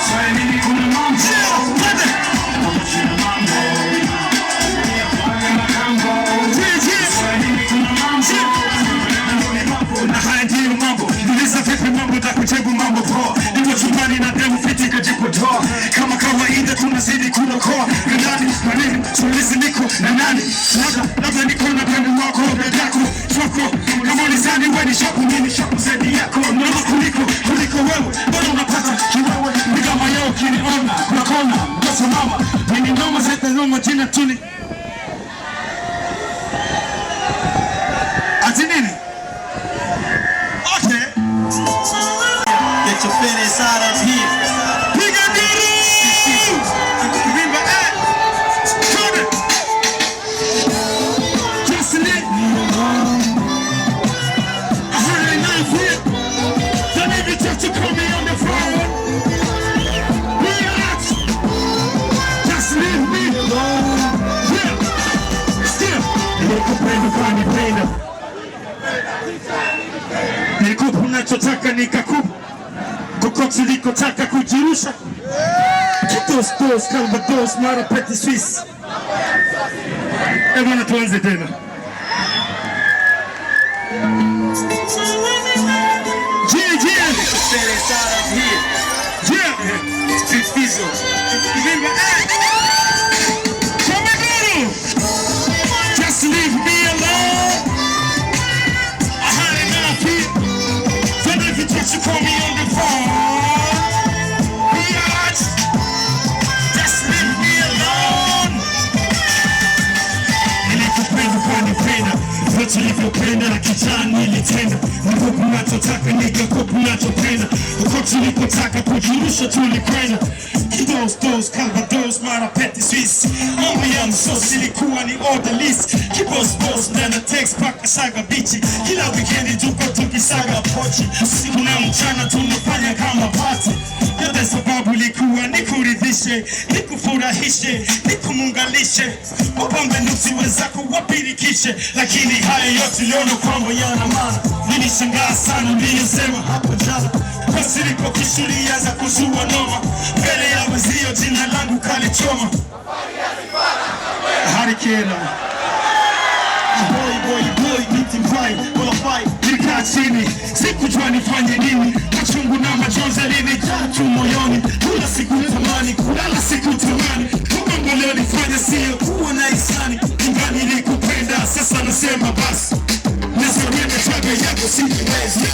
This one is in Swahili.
Sway haya ndiyo mambo. Niliza vipi mambo za kujibu mambo poa. Niko chumbani na demu fiti kajipotoa. Kama kawaida tunazidi kunokoa. Ndani maneno tulizi niko na nani. Labda niko na pendo wako bedako. Choko kama ulizani wewe ni shapu mimi shapu zaidi yako. Mama kuliko wewe. Bado unapata kiwewe. Ni kama yao kiniona. Nakona. Ndoto mama. Mimi noma zeta noma jina tuni. Ati nini? Okay. Get your finish out of here. Piga duru! Remember that? Come it! Just lit! I heard a knife hit. Don't even touch to call me on the phone. Relax! Just leave me alone. Yeah! Still! Nikupenda kwa nipenda. Nikupa unachotaka nikakupa. Kokote likotaka kujirusha. Kitos, Calvados, mara peti Swiss. Bwana tuanze tena. Yeah. Big Fizzo. Remember that? Come on, just leave me alone. I had enough here. Then if you touch, you call me on the phone. Biatch, just leave me alone. Nilikupenda kwa nipenda. Vote ulivyopenda na kijani nilitenda. Nikupa unachotaka nikakupa unachopenda. Kokote ulikotaka kujirusha tulikwenda. Kitos, Calvados, mara peti Swiss. Mambo ya msosi ilikuwa ni order list. Kibos, nana text paka saga bichi. Kila weekendi tuko tukisaga pochi. Usiku na mchana tunafanya kama party. Yote sababu ilikuwa nikuridhishe, nikufurahishe, nikumuungalishe. Wapambe nuksi wenzako wapirikishe. Lakini haya yote liona kwamba yana maana. Nilishangaa sana niliyosema hapo jana. Kosi liko kishuria za kuzua noma. Mbele ya wazio jina langu kalichoma. Harikera Boy, biti mbai, bola fight. Nilikaa chini, sikujua nifanye nini. Machungu na majonzi yalinijaa tu moyoni. Kula siku tamani, kulala siku tamani. Kumbe leo nifanya sio kuwa na hisani. Ingawa nilikupenda, sasa nasema basi. Nasogea chaga yako siwezi.